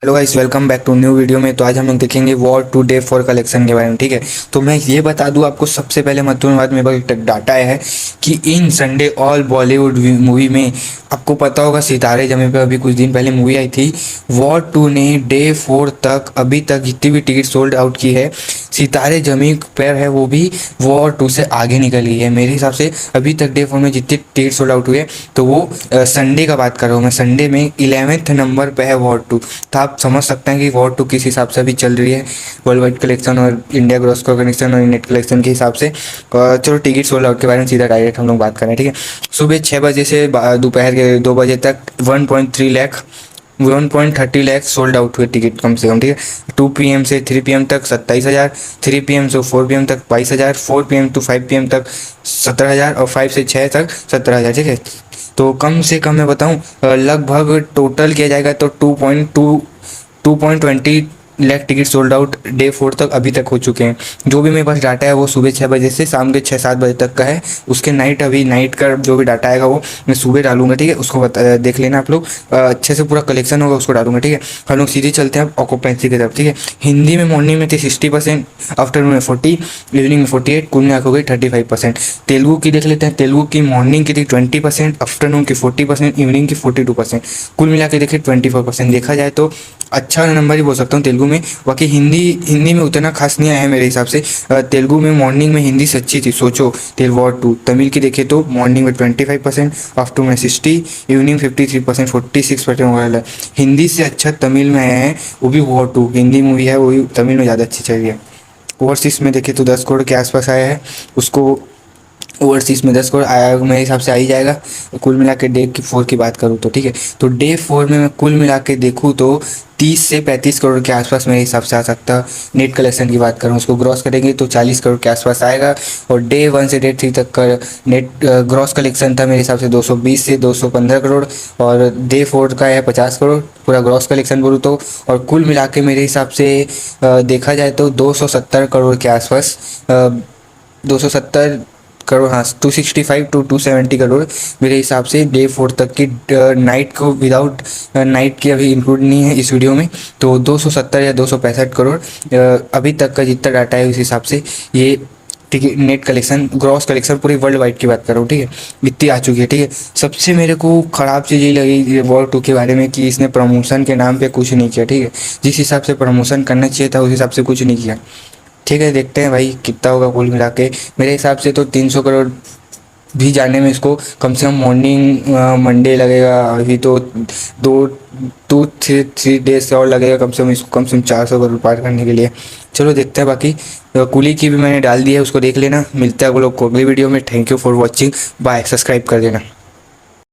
Hello guys, welcome back to new video में। तो आज हम लोग देखेंगे War two day four collection के बारे में। ठीक है, तो मैं ये बता दूं आपको सबसे पहले महत्वपूर्ण बात, मेरे पास एक डाटा है कि इन संडे ऑल बॉलीवुड मूवी में आपको पता होगा सितारे जमी पे अभी कुछ दिन पहले मूवी आई थी। वॉर टू ने डे 4 तक अभी तक जितनी भी टिकट सोल्ड आउट की है, सितारे जमी पर है वो भी वॉर टू से आगे निकल गई है। मेरे हिसाब से अभी तक डे 4 में जितने टिकट सोल्ड आउट हुए, तो वो संडे का बात कर रहा हूँ मैं। संडे में 11वें नंबर पे है वॉर टू। तो आप समझ सकते हैं कि वॉर टू किस हिसाब से अभी चल रही है, वर्ल्ड वाइड कलेक्शन और इंडिया ग्रॉस कलेक्शन और नेट कलेक्शन के हिसाब से। चलो टिकट सोल्ड आउट के बारे में सीधा डायरेक्ट हम लोग बात करें। ठीक है, सुबह 6 बजे से दोपहर के 2 बजे तक 1.3 लाख 1.30 लाख सोल्ड आउट हुए टिकट कम से कम। ठीक है, 2 PM से 3 PM तक 27,000, 3 PM से 4 PM तक 22,000, 4 PM to 5 PM तक 17,000 और 5 से 6 तक 17,000। ठीक है, तो कम से कम मैं बताऊं, लगभग टोटल किया जाएगा तो 2.20 lakh ticket sold out day 4 तक अभी तक हो चुके हैं। जो भी मेरे पास डाटा है वो सुबह 6 बजे से शाम के 6-7 बजे तक का है। उसके अभी नाइट का जो भी डाटा आएगा वो मैं सुबह डालूंगा। ठीक है, उसको देख लेना आप लोग। अच्छे से पूरा कलेक्शन होगा उसको डालूंगा। ठीक है, हम लोग सीधे चलते हैं ऑक्यूपेंसी की तरफ। ठीक है, हिंदी में मॉर्निंग में थी 60%, आफ्टरनून में 40, इवनिंग में 48, कुल मिला हो गई 35%। तेलुगु की देख लेते हैं। तेलुगु की मॉर्निंग की थी 20%, आफ्टरनून की 40%, इवनिंग की 42%, कुल मिला के देखिए 24%। देखा जाए तो अच्छा नंबर ही बोल सकता हूँ तेलुगु में। बाकी हिंदी में उतना खास नहीं आया है मेरे हिसाब से। तेलुगु में मॉर्निंग में हिंदी से अच्छी थी, सोचो तेल वॉर टू। तमिल की देखे तो मॉर्निंग में 25%, आफ्टरनून में 60, इवनिंग 53%, 46% वाला। हिंदी से अच्छा तमिल में आया है, वो भी वॉर टू। हिंदी मूवी है वो भी तमिल में ज़्यादा अच्छी चल रही है। ओवरसीज में देखे तो 10 करोड़ के आसपास आया है उसको। ओवरसीज में 10 करोड़ आया मेरे हिसाब से आ ही जाएगा। कुल मिला के डे 4 की बात करूँ तो। ठीक है, तो डे 4 में मैं कुल मिला के देखूँ तो 30 से 35 करोड़ के आसपास मेरे हिसाब से आ सकता। नेट कलेक्शन की बात करूँ, उसको ग्रॉस करेंगे तो 40 करोड़ के आसपास आएगा। और डे 1 से डे 3 तक का नेट ग्रॉस कलेक्शन था मेरे हिसाब से 220 से 215 करोड़, और डे 4 का है 50 करोड़ पूरा ग्रॉस कलेक्शन बोलूँ तो। और कुल मिला के मेरे हिसाब से देखा जाए तो 270 करोड़ के आसपास, 270 करोड़, हाँ 265 to 270 करोड़ मेरे हिसाब से डे 4 तक की। नाइट को विदाउट नाइट की अभी इंक्लूड नहीं है इस वीडियो में, तो 270 या 265 करोड़ अभी तक का जितना डाटा है उस हिसाब से ये ticket net collection gross collection पूरी वर्ल्ड वाइड की बात कर रहा हूँ। ठीक है, इतनी आ चुकी है। ठीक है, सबसे मेरे को ख़राब चीज़ ये लगी वॉर टू के बारे में कि इसने प्रमोशन के नाम पे कुछ नहीं किया। ठीक है, जिस हिसाब से प्रमोशन करना चाहिए था उस हिसाब से कुछ नहीं किया। ठीक है, देखते हैं भाई कितना होगा कुल मिला के। मेरे हिसाब से तो 300 करोड़ भी जाने में इसको कम से कम मॉर्निंग मंडे लगेगा। अभी तो 2-3 डेज और लगेगा कम से कम इसको, कम से कम 400 करोड़ पार करने के लिए। चलो देखते हैं। बाकी कुली की भी मैंने डाल दी है, उसको देख लेना। मिलता है वो लोग को अगली वीडियो में। Thank you for watching, bye. Subscribe कर देना।